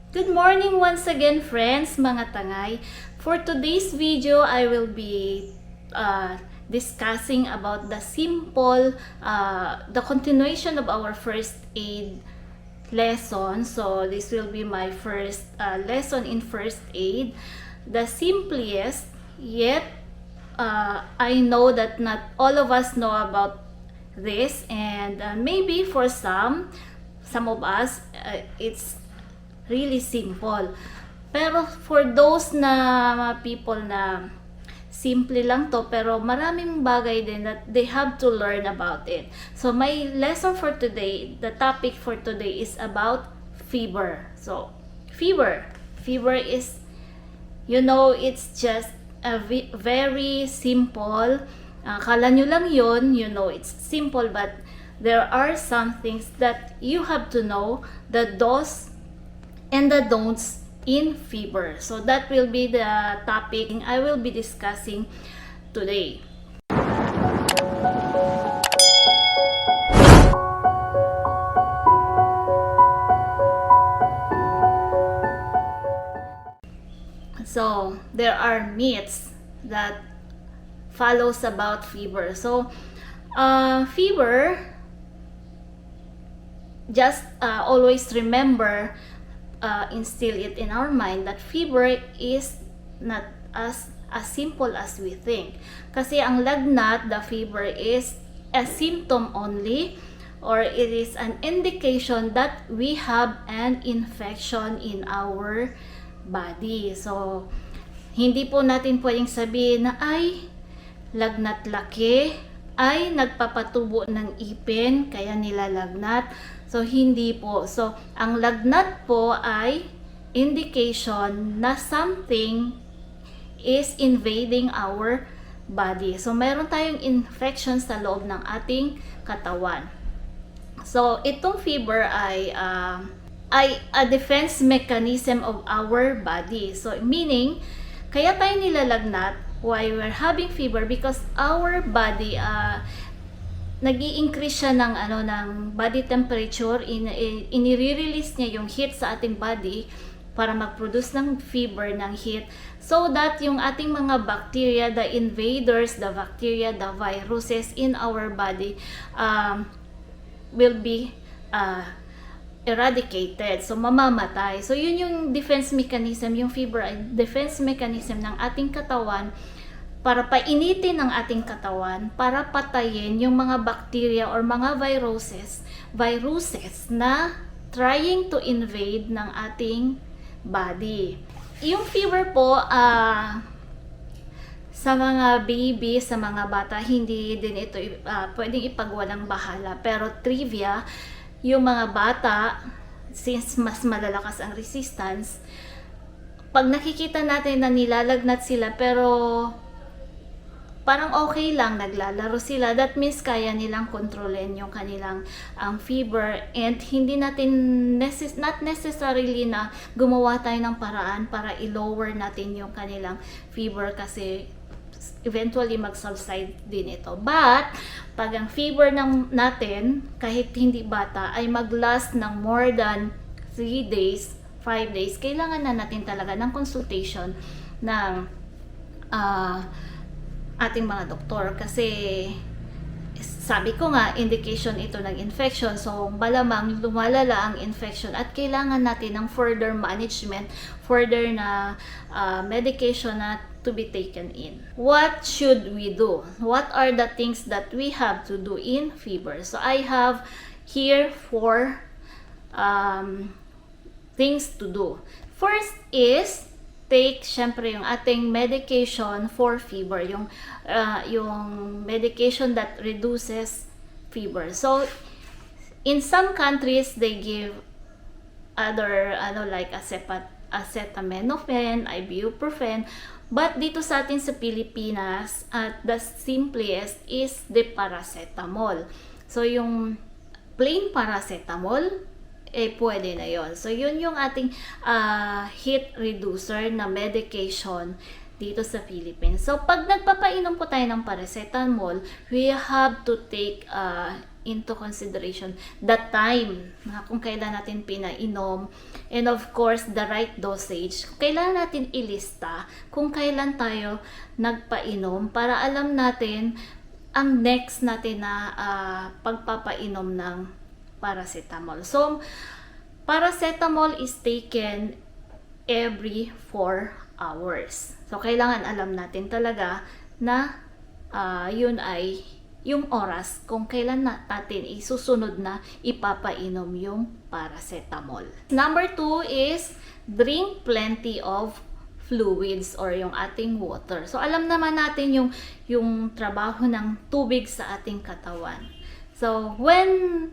Good morning once again, friends, mga tangay. For today's video, I will be discussing about the continuation of our first aid lesson. So this will be my first lesson in first aid. The simplest, yet I know that not all of us know about this, and maybe for some of us, it's really simple. Pero for those na people na simple lang to, pero maraming bagay din that they have to learn about it. So my lesson for today, the topic for today is about fever. So fever is, it's just a very simple. Kala nyo lang yun, it's simple, but there are some things that you have to know, the do's and the don'ts in fever. So that will be the topic I will be discussing today. So there are myths that follows about fever. So fever, just always remember, instill it in our mind that fever is not as simple as we think. Kasi ang lagnat, the fever is a symptom only, or it is an indication that we have an infection in our body. So hindi po natin pwedeng sabihin na ay lagnat laki, ay nagpapatubo ng ipin kaya nilalagnat. So hindi po. So ang lagnat po ay indication na something is invading our body. So meron tayong infection sa loob ng ating katawan. So itong fever ay a defense mechanism of our body. So meaning, kaya tayo nilalagnat why we're having fever because our body nag-i-increase siya ng body temperature, inire-release niya yung heat sa ating body para mag-produce ng fever, ng heat, so that yung ating mga bacteria, the invaders, the bacteria, the viruses in our body will be eradicated. So mamamatay. So yun yung defense mechanism, yung fever ay defense mechanism ng ating katawan para painitin ang ating katawan, para patayin yung mga bacteria or mga viruses na trying to invade ng ating body. Yung fever po, sa mga baby, sa mga bata, hindi din ito pwedeng ipagwalang bahala. Pero trivia, yung mga bata, since mas malalakas ang resistance, pag nakikita natin na nilalagnat sila pero parang okay lang, naglalaro sila, that means kaya nilang kontrolin yung kanilang fever, and hindi natin not necessarily na gumawa tayo ng paraan para i-lower natin yung kanilang fever kasi eventually mag-subside din ito. But pag ang fever natin, kahit hindi bata, ay mag-last ng more than 3 days, 5 days, kailangan na natin talaga ng consultation ng ating mga doktor, kasi sabi ko nga, indication ito ng infection. So malamang lumalala ang infection at kailangan natin ng further management, further na medication na to be taken in. What should we do? What are the things that we have to do in fever? So I have here 4 things to do. First is take syempre yung ating medication for fever, yung medication that reduces fever. So in some countries they give other like acetaminophen, ibuprofen, but dito sa atin sa Pilipinas, the simplest is the paracetamol. So yung plain paracetamol, pwede na yon. So yun yung ating heat reducer na medication dito sa Philippines. So pag nagpapainom po tayo ng paracetamol, we have to take into consideration the time na kung kailan natin pinainom, and of course the right dosage. Kailangan natin ilista kung kailan tayo nagpainom para alam natin ang next natin na pagpapainom ng paracetamol. So paracetamol is taken every 4 hours. So kailangan alam natin talaga na yun ay yung oras kung kailan natin isusunod na ipapainom yung paracetamol. Number 2 is drink plenty of fluids or yung ating water. So alam naman natin yung trabaho ng tubig sa ating katawan. So when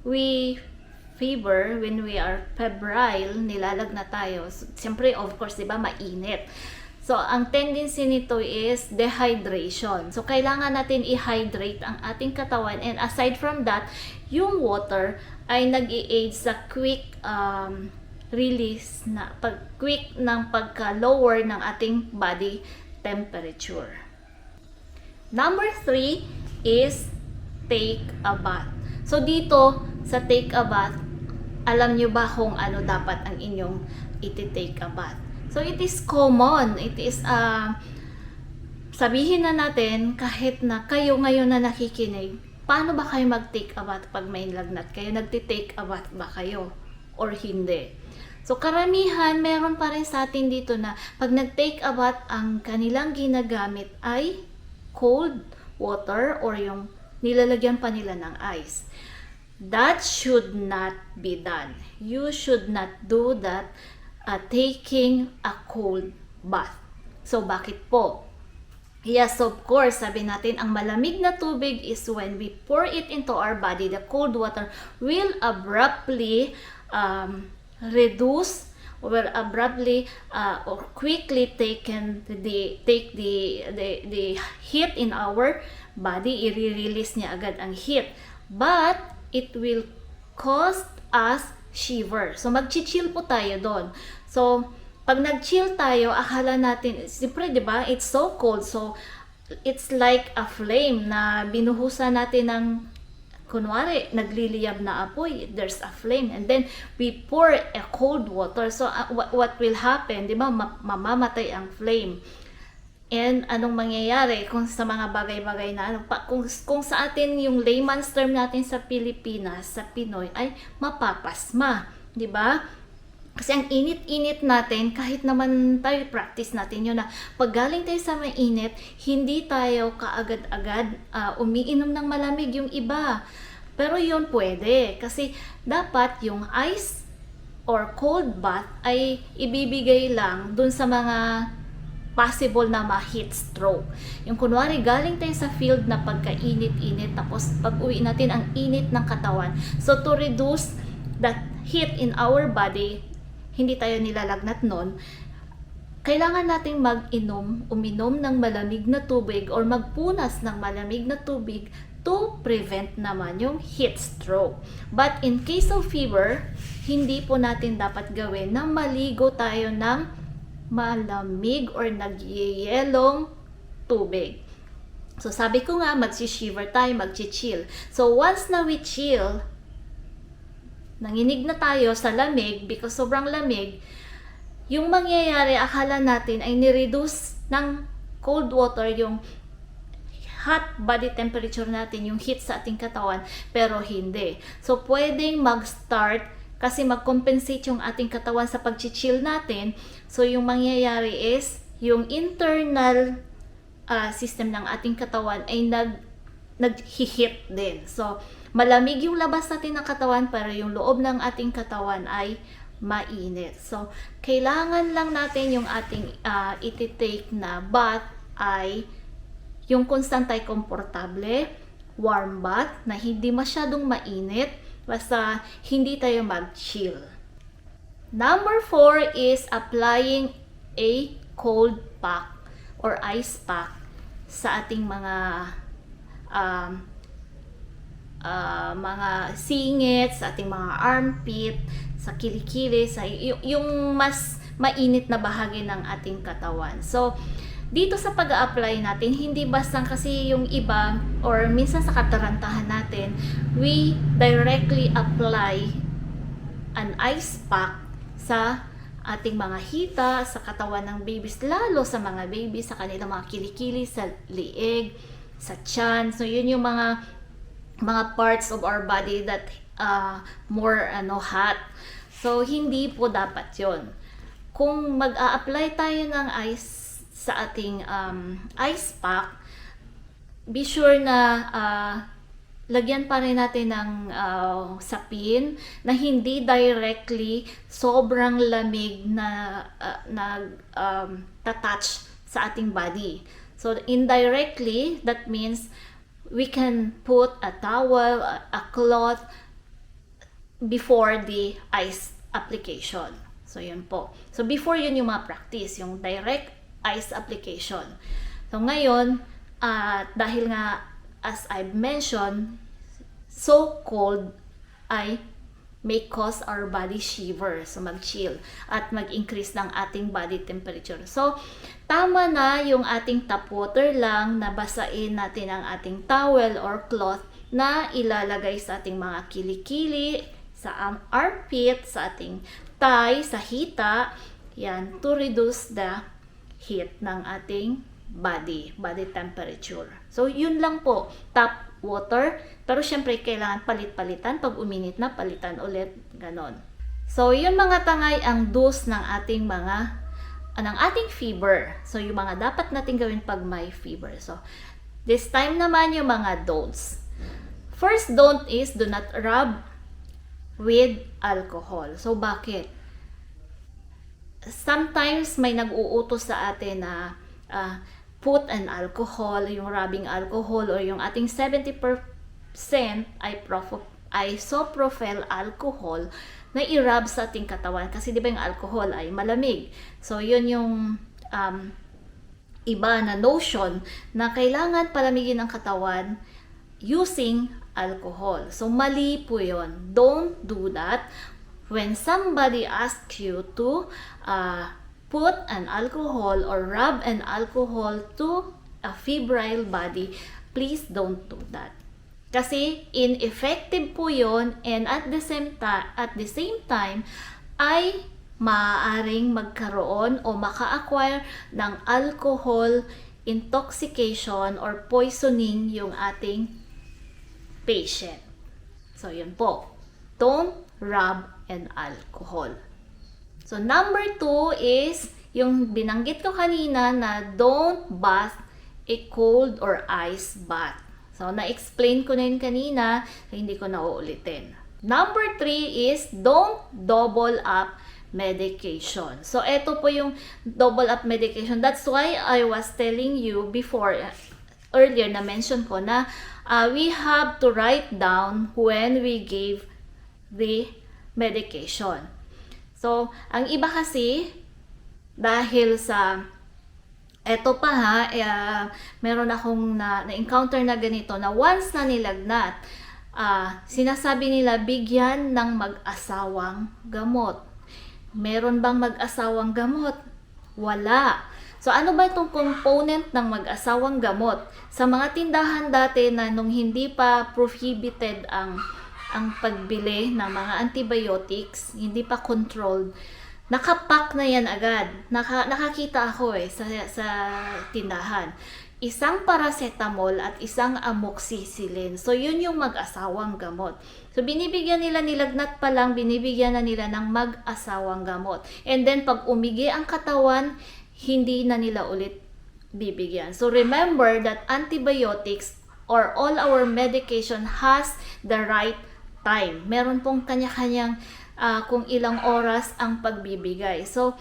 we fever, when we are febrile, nilalagnat tayo. So, siyempre, of course, di ba, mainit. So, ang tendency nito is dehydration. So, kailangan natin i-hydrate ang ating katawan. And aside from that, yung water ay nag-i-aid sa quick release, quick ng pagka-lower ng ating body temperature. Number 3 is take a bath. So, dito sa take a bath, alam nyo ba kung ano dapat ang inyong iti-take a bath? So, it is common. It is, sabihin na natin, kahit na kayo ngayon na nakikinig, paano ba kayo mag-take a bath pag may lagnat kayo? Nagti-take a bath ba kayo? Or hindi? So, karamihan, meron pa rin sa atin dito na pag nag-take a bath, ang kanilang ginagamit ay cold water or yung nilalagyan pa nila ng ice. That should not be done. You should not do that taking a cold bath. So, bakit po? Yes, of course, sabi natin, ang malamig na tubig is when we pour it into our body. The cold water will abruptly reduce, will abruptly or quickly take the heat in our body. I-release niya agad ang heat. But it will cause us shiver. So, mag-chill po tayo doon. So, pag nag-chill tayo, akala natin, siyempre, di ba, it's so cold. So, it's like a flame na binuhusan natin ng, kunwari, nagliliyab na apoy. There's a flame. And then, we pour a cold water. So, what will happen? Di ba, mamamatay ang flame. And anong mangyayari kung sa mga bagay-bagay na kung sa atin yung layman's term natin sa Pilipinas, sa Pinoy ay mapapasma, 'di ba? Kasi ang init-init natin, kahit naman tayo practice natin yun na pag galing tayo sa mainit, hindi tayo kaagad-agad umiinom ng malamig yung iba. Pero yun pwede kasi dapat yung ice or cold bath ay ibibigay lang dun sa mga possible na ma-heat stroke. Yung kunwari, galing tayo sa field na pagkainit-init, tapos pag-uwi natin ang init ng katawan. So, to reduce that heat in our body, hindi tayo nilalagnat nun, kailangan nating uminom ng malamig na tubig or magpunas ng malamig na tubig to prevent naman yung heat stroke. But in case of fever, hindi po natin dapat gawin na maligo tayo ng malamig or nagyayelong tubig. So, sabi ko nga, mag-shiver tayo, mag-chill. So, once na we chill, nanginig na tayo sa lamig, because sobrang lamig, yung mangyayari, akala natin ay nireduce ng cold water yung hot body temperature natin, yung heat sa ating katawan, pero hindi. So, pwedeng mag-start kasi mag-compensate yung ating katawan sa pag-chill natin. So, yung mangyayari is, yung internal system ng ating katawan ay nag-hit din. So, malamig yung labas natin ng katawan, pero yung loob ng ating katawan ay mainit. So, kailangan lang natin yung ating iti-take na bath ay yung constant ay komportable, warm bath, na hindi masyadong mainit, basta hindi tayo mag-chill. Number 4 is applying a cold pack or ice pack sa ating mga singit, sa ating mga armpit, sa kilikili, sa yung mas mainit na bahagi ng ating katawan. So, dito sa pag-a-apply natin, hindi basta kasi yung iba or minsan sa katarantahan natin, we directly apply an ice pack sa ating mga hita, sa katawan ng babies, lalo sa mga babies, sa kanilang mga kilikili, sa liig, sa tiyan. So yun yung mga parts of our body that more hot. So hindi po dapat yon. Kung mag-a-apply tayo ng ice sa ating ice pack, be sure na lagyan pa rin natin ng sapin na hindi directly sobrang lamig na touch sa ating body. So indirectly, that means we can put a towel, a cloth before the ice application. So yun po. So before yun yung mga practice, yung direct ice application. So ngayon, dahil nga as I've mentioned, so cold ay may cause our body shiver, so mag-chill at mag-increase ng ating body temperature. So tama na yung ating tap water lang na basain natin ang ating towel or cloth na ilalagay sa ating mga kilikili, sa armpit, sa ating thigh, sa hita, yan, to reduce the heat ng ating body temperature. So yun lang po, tap water, pero syempre kailangan palit-palitan, pag uminit na palitan ulit, ganon. So yun mga tangay ang do's ng ating ng ating fever. So yung mga dapat natin gawin pag may fever. So this time naman yung mga don'ts. First don't is do not rub with alcohol. So bakit? Sometimes may nag-uutos sa atin na put an alcohol, yung rubbing alcohol or yung ating 70% isopropyl alcohol na i-rub sa ating katawan kasi di ba yung alcohol ay malamig. So yun yung iba na notion na kailangan palamigin ang katawan using alcohol. So mali po yun. Don't do that. When somebody asks you to put an alcohol or rub an alcohol to a febrile body, please don't do that. Kasi ineffective po yon, and at the same time ay maaaring magkaroon o maka-acquire ng alcohol intoxication or poisoning yung ating patient. So yun po. Don't rub an alcohol. So number 2 is yung binanggit ko kanina na don't bath a cold or ice bath. So na-explain ko na yun kanina, hindi ko na uulitin. Number 3 is don't double up medication. So ito po yung double up medication. That's why I was telling you before, earlier na mention ko na we have to write down when we gave the medication. So, ang iba kasi, dahil sa, eto pa meron akong na-encounter na ganito, na once na nilagnat, sinasabi nila, bigyan ng mag-asawang gamot. Meron bang mag-asawang gamot? Wala. So, ano ba itong component ng mag-asawang gamot? Sa mga tindahan dati na nung hindi pa prohibited ang pagbili ng mga antibiotics, hindi pa controlled, nakapack na yan agad. Nakakita ako sa tindahan. Isang paracetamol at isang amoxicillin. So, yun yung mag-asawang gamot. So, binibigyan nila, nilagnat pa lang, binibigyan na nila ng mag-asawang gamot. And then, pag umigi ang katawan, hindi na nila ulit bibigyan. So, remember that antibiotics or all our medication has the right time. Meron pong kanya-kanyang kung ilang oras ang pagbibigay. So,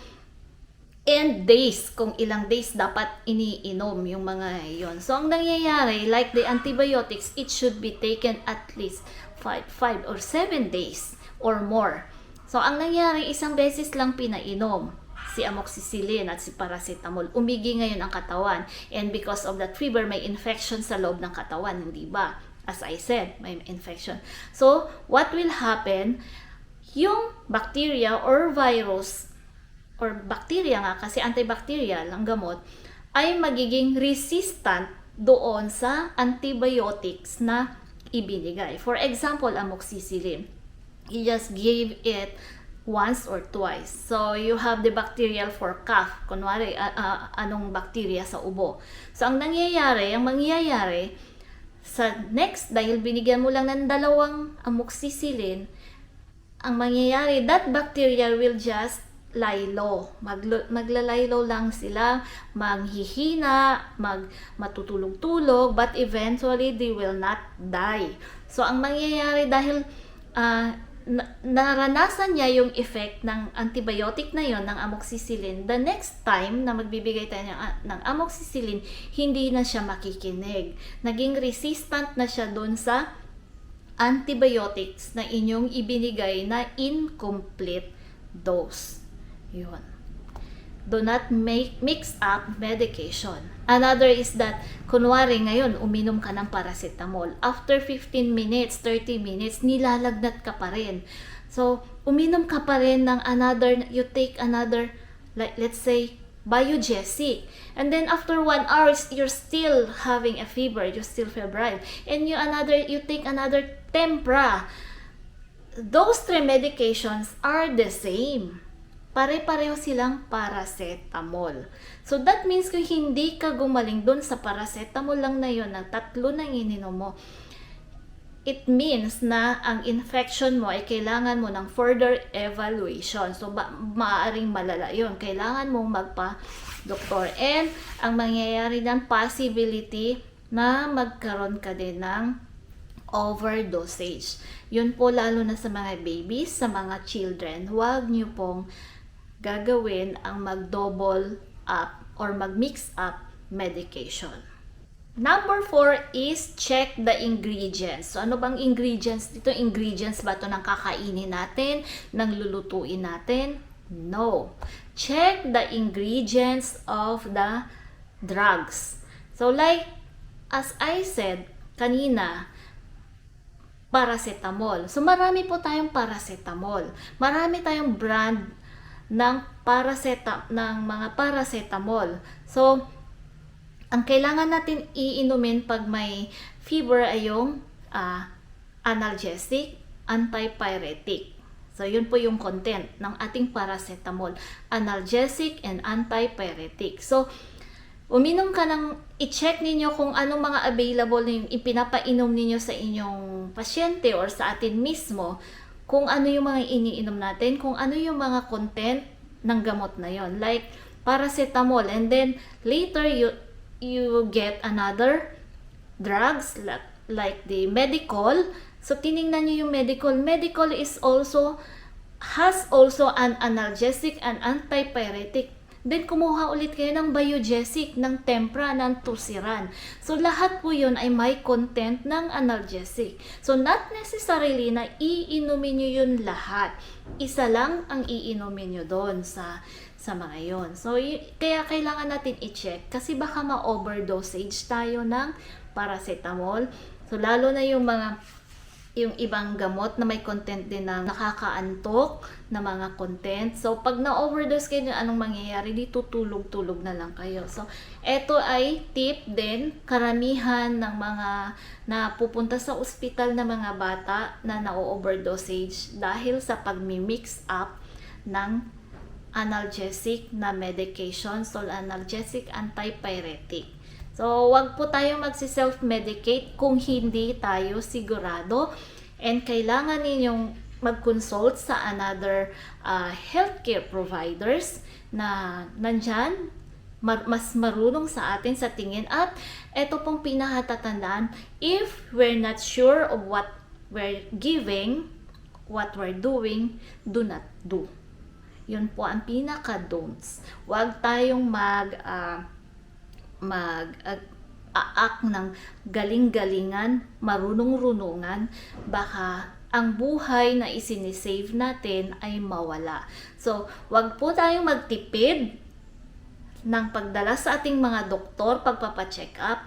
and days, kung ilang days dapat iniinom yung mga yon. So, ang nangyayari, like the antibiotics, it should be taken at least 5 or 7 days or more. So, ang nangyayari, isang beses lang pinainom si amoxicillin at si paracetamol. Umigi ngayon ang katawan. And because of that fever, may infection sa loob ng katawan, hindi ba? As I said, may infection. So, what will happen? Yung bacteria or virus, or bacteria nga, kasi antibacterial ang gamot, ay magiging resistant doon sa antibiotics na ibinigay. For example, amoxicillin. You just give it once or twice. So, you have the bacterial for cough. Kunwari, anong bacteria sa ubo. So, ang mangyayari, sa next, dahil binigyan mo lang ng 2 amoxicillin, ang mangyayari, that bacteria will just lie low. Maglalay low lang sila, manghihina, matutulog-tulog, but eventually they will not die. So, ang mangyayari dahil naranasan niya yung effect ng antibiotic na yon, ng amoxicillin, the next time na magbibigay tayo ng amoxicillin, hindi na siya makikinig. Naging resistant na siya doon sa antibiotics na inyong ibinigay na incomplete dose. Yun. Do not mix up medication. Another is that, kunwari ngayon, uminom ka ng paracetamol. After 15 minutes, 30 minutes, nilalagnat ka pa rin. So, uminom ka pa rin ng you take another, like, let's say, biogesic. And then after 1 hour, you're still having a fever, you're still febrile. And you take another tempra. Those 3 medications are the same. Pare-pareho silang paracetamol. So that means kung hindi ka gumaling dun sa paracetamol lang na yun, ng 3 na ininom mo, it means na ang infection mo ay kailangan mo ng further evaluation. So maaaring malala yun. Kailangan mong magpa-doktor. And ang mangyayari ng possibility na magkaroon ka din ng overdosage. Yun po lalo na sa mga babies, sa mga children. Huwag nyo pong gagawin ang mag-double up or mag-mix up medication. Number 4 is check the ingredients. So, ano bang ingredients dito? Ingredients ba ito ng kakainin natin? Ng lulutuin natin? No. Check the ingredients of the drugs. So, like, as I said kanina, paracetamol. So, marami po tayong paracetamol. Marami tayong brand ng mga paracetamol. So, ang kailangan natin iinumin pag may fever ay yung analgesic, antipyretic. So, yun po yung content ng ating paracetamol. Analgesic and antipyretic. So, uminom ka i-check ninyo kung anong mga available yung ipinapainom ninyo sa inyong pasyente or sa atin mismo, kung ano yung mga iniinom natin, kung ano yung mga content ng gamot na yon, like paracetamol, and then later you get another drugs like the medical. So tiningnan niyo yung medical has also an analgesic and antipyretic. Then kumuha ulit kayo ng biogesic, ng tempra, ng tusiran. So lahat po yun ay may content ng analgesic. So not necessarily na iinumin nyo yun lahat. Isa lang ang iinumin nyo doon sa mga yon. So kaya kailangan natin i-check kasi baka ma-overdosage tayo ng paracetamol. So lalo na yung ibang gamot na may content din na nakakaantok na mga content. So, pag na-overdose kayo, anong mangyayari? Dito tulog-tulog na lang kayo. So, eto ay tip din, karamihan ng mga napupunta sa ospital na mga bata na na-overdosage dahil sa pag-mix up ng analgesic na medication, so analgesic antipyretic. So, wag po tayo magsi-self-medicate kung hindi tayo sigurado, and kailangan ninyong mag-consult sa another healthcare providers na nandyan, mas marunong sa atin sa tingin. At ito pong pinakatatandaan, if we're not sure of what we're giving, what we're doing, do not do. Yun po ang pinaka-don'ts. Wag tayong mag-aak ng galing-galingan, marunong-runungan, baka ang buhay na isinisave natin ay mawala. So, wag po tayong magtipid ng pagdala sa ating mga doktor, pagpapacheck up,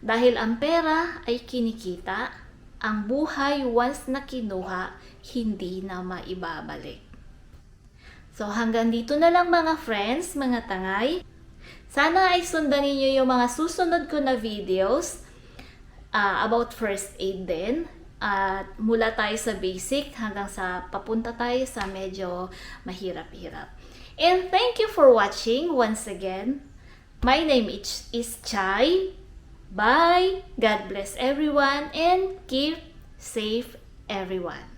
dahil ang pera ay kinikita, ang buhay once na kinuha, hindi na maibabalik. So, hanggang dito na lang mga friends, mga tangay. Sana ay sundan ninyo yung mga susunod ko na videos about first aid din. At mula tayo sa basic hanggang sa papunta tayo sa medyo mahirap-hirap. And thank you for watching once again. My name is Chai. Bye. God bless everyone and keep safe everyone.